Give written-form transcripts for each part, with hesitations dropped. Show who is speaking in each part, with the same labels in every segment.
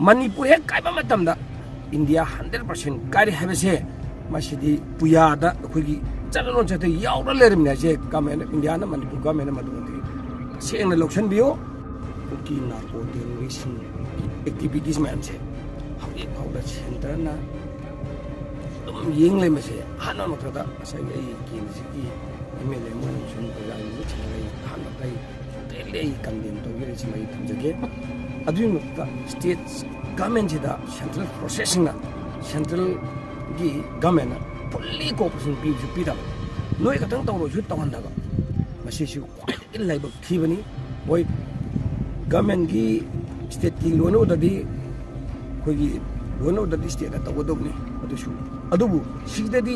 Speaker 1: Manipur he kaiba matamda India 100% kari habese masidi puyada khoi chalon chate yawra lermina je government India na Manipur government madumati seng election bio ki narco terrorism activities man se hagi phawda center na yeng le mase hana no thada sai ai ki ni MLA mon sun ko ya ni chai hana dai tele kandin to yeri chimai thamjage adun ka state government da central processing na central gi government fully cooperation pi da noi ka tang tawro ju tawan daga masi su in lai bak thibani boy government gi state gi lono da di ko gi lono da di state da tawdobni adubu sigda di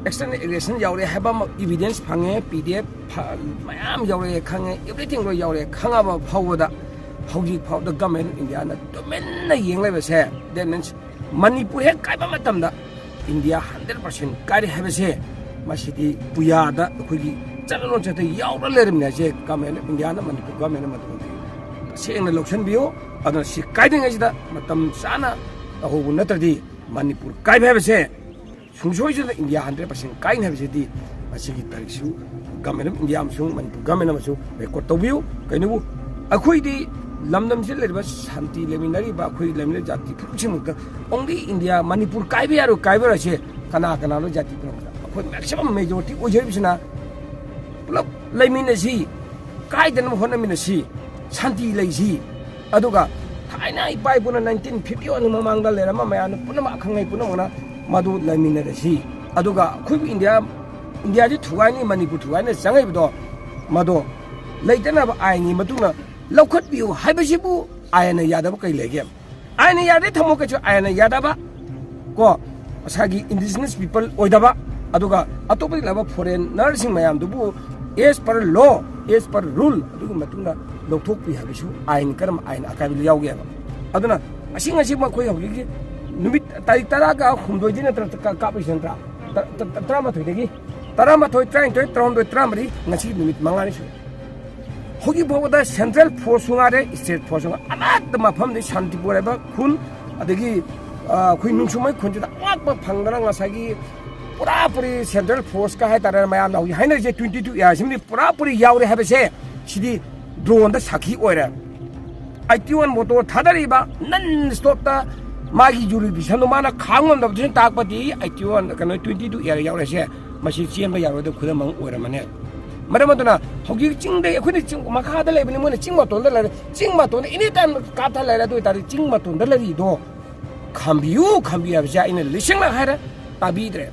Speaker 1: external aggression yaure haba evidence phange pdf mayam yaure khange everything ro yaure khanga ba phawda hauji phawda government India na domain na yenglai ba se that means Manipur he kaiba matamda India 100% kari habese masidi puyada khoi chalon chate yaura lermina je government India na Manipur government madumati seng election bio adana si kaiding ajida matam sana aho natradi Manipur kaiba habese sungsoi India 100% kain habesedi masigi tariksu government India amsung Manipur government amasu record tawbiu kainu akhoi di lamdam se lerba shanti leminari ba khoi lemle jati phukchimuk only India Manipur kaiba yaro kaiba rase kana lo jati promda akhoi maximum majority ojebisna pulap lemina si kaidan hona mina si shanti leisi aduga thaina ipai puna 1951 mamangda lerama mayana puna akhangai puna ona madu lemina si aduga khoi India ji thuani Manipur thuani sangai bdo mado leitana ba aini matuna laukat biu haibasibu ayana yadaba kai lege ayana yade thamo ka chu ayana yadaba ko asagi indigenous people oidaba aduga atopi laba foreigner sing mayam dubu as per law as per rule aduga matuna lokthok pi habisu ain karam ain akabil yauge aduna asing ma khoi hogi numit tarik tara ka khumdoi din ka pisan trama thoidegi tarama thoi train toi tron doi tramri ngasi numit mangani su hogi bawda central force ngare state force amat mafam ni shantipur ba khun adegi khoi nungsumai khunjida akba phangdana ngasagi pura puri central force ka hai tarar mayam na haina je 22 ya simni pura puri yaure habese sidi drone da sakhi oira IT1 motor thadari ba non stop ta magi juri bisanu mana khangom da bjin takpati IT1 kana 22 ya yaure se masi chienba yaure da khudamang oira mane Maramaduna, Hogi Ching Day, Makada Lebanon, Chingmaton, Chingmaton, anytime Kata Lada do it, Chingmaton, the Ladido. Can be a in a lishing Mahara, Abidre.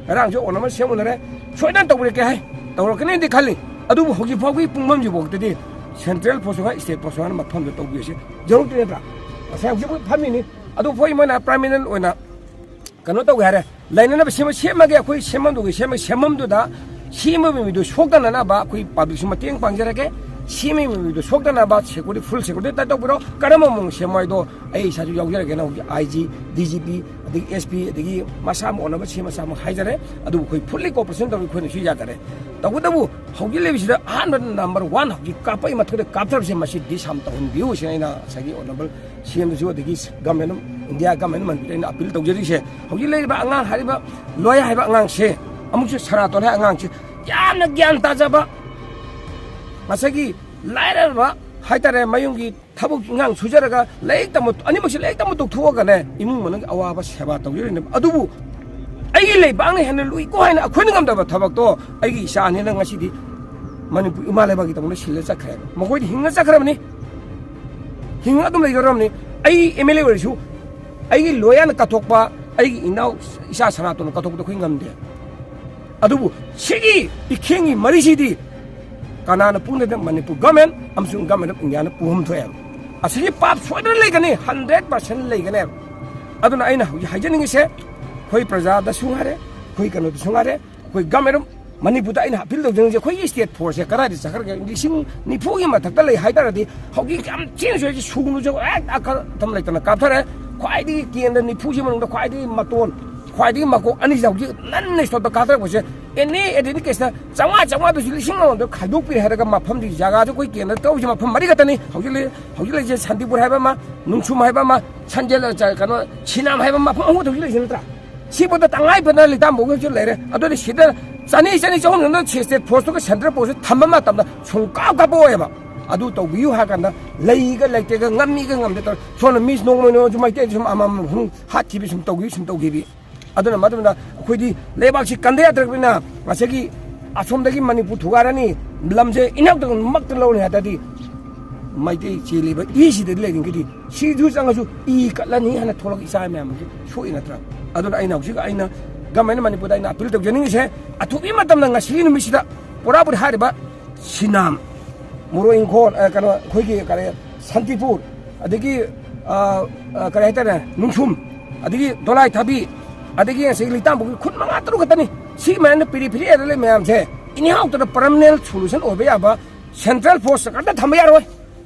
Speaker 1: Around your ornament, Samuel, so I don't know the Rokan de Kali. Adu Hogi Pogi Pumam you walk the day. Central Posa State Posan, Mapam the Tobishi, John Tenebra. I say, you put Pamini, Adu Poimana, Prime Minister, or not. Cannot wear a line of Shemaga, Shemam, Shemam do that. Shimmy do Shokana ba, qui publish Mating Pangerake, Shimmy do Shokana ba, security, full security, that over Karamon, Shemaido, A. Satu Yogan, IG, DGP, the SP, the Masam, or Shimasam Hydre, Adu, fully co-present of the Yatare. The Wudabu, how you live is the 100 number one of the Kappa, to the captors in Machine, this Hampton view, Shana, Sagi, honorable, CM, the Gis, government, India government, and appeal to Jerisha. How you lay about Angan Hariba, lawyer Habangang she. Amukshu saraton ha angang yamna gyan tajaba masagi laira ba haitare mayungi thabuk ngang sujaraga leiktam animaksi leiktam tok thuoga ne imung manang awaba seba tawirine adubu ai lei bang hen lui ko haina akhoi ngam da thabak to ai gi sa ne ngasi di Manipur imale ba gi tamne sile chakre magoi hinga chakra mani hinga dum lei ram ni ai MLA werisu ai gi loyan kathokpa ai gi inau isa sanaton kathok to khingam de adubu sigi ikengi marisidi kanana pungde Manipur government amsung government India puhum thoyam asigi pap soida legani 100% legane aduna aina hajaningi se khoi praja da sungare khoi kano da sungare khoi government Manipur da aina appeal do je khoi state force kara di sakar ga lising ni phugi ma thakta lei haidara di hogi kam chin so ji sugnu jo akar tam lai tana ka thare khoi di kienda ni phugi man da khoi di maton ख्वाइदगी मकोक अनि जाउजी नन्ने stop कातर बसे any एदिनि केसा चावा दु लिसिंग no खाइदोक पि हेरगा मफम दि जागा जो कोइ केन तो जे मफम मरि गतनि हौजिले जे शान्तिपुर हाइबा मा नुंसुम हाइबा मा संजेल कनो छिनाम हाइबा मफम हो हौजिले जिनत्रा सिबोदा तंगाइ बना लिताम बोगे जो लेरे अदोनि सिदा चनी चौन न स्टेट फोर्स तो सेंट्रल फोर्स थम्बा मा तमदा सुंका का बोयबा अदु तो बियु हाकंदा लैगा लैतेगा ngami ga ngamde to सोन मिस नोंमनो जुमाइते जुम आमाम हुं हाथि बि सुम तौगी अदुना मदुना अखोइदि लेबाकसि कंदे अद्रकबिना मासेगी असोमदगी मणिपुर थुगारानी लमजे इनाक तक मक्त लौने हातादि माइते चेलिबा इसिदि लेदिंगिदि सिजु चंगसु इ कलनी हना थोलक इसा म्याम सोइ नत्रा अदुना आइना हौसिग आइना गमन मणिपुर आइना अपील तौजनिंगिसे अथुबि मतमना ngasi numisida पोरापुर हारिबा सिनाम मुरो इंखोल कनो खोइगी करे शान्तिपुर अदगी करे हाइतारे नुंसुम अदगी दोलाई थाबी अदगी से लिताम बुक खुद मंगा तरुक खतनी सी मैन पिरि एरले मैम से इनि हाउ तो परमानेंट सॉल्यूशन ओबे आबा सेंट्रल फोर्स कदा थम यारो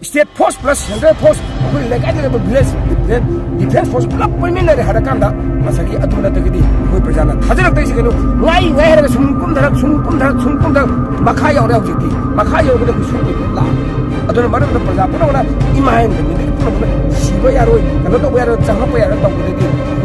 Speaker 1: state force plus central force अखोइ लेकाइ ले विलेज डिफेंस फोर्स पुलप पमिनरे हरकांदा मसगी अदुना तगदी अखोइ प्रजाना थाजरक तैसे केनो ngai हेरगा सुमकुम धरक मखा यावरे हौजिति मखा यावरे सुमकुम ला अदुना मरम प्रजा पुनोना इमाइन नि पुनोना सिबा यारो कनो तो यारो चाहप यारो तौबदि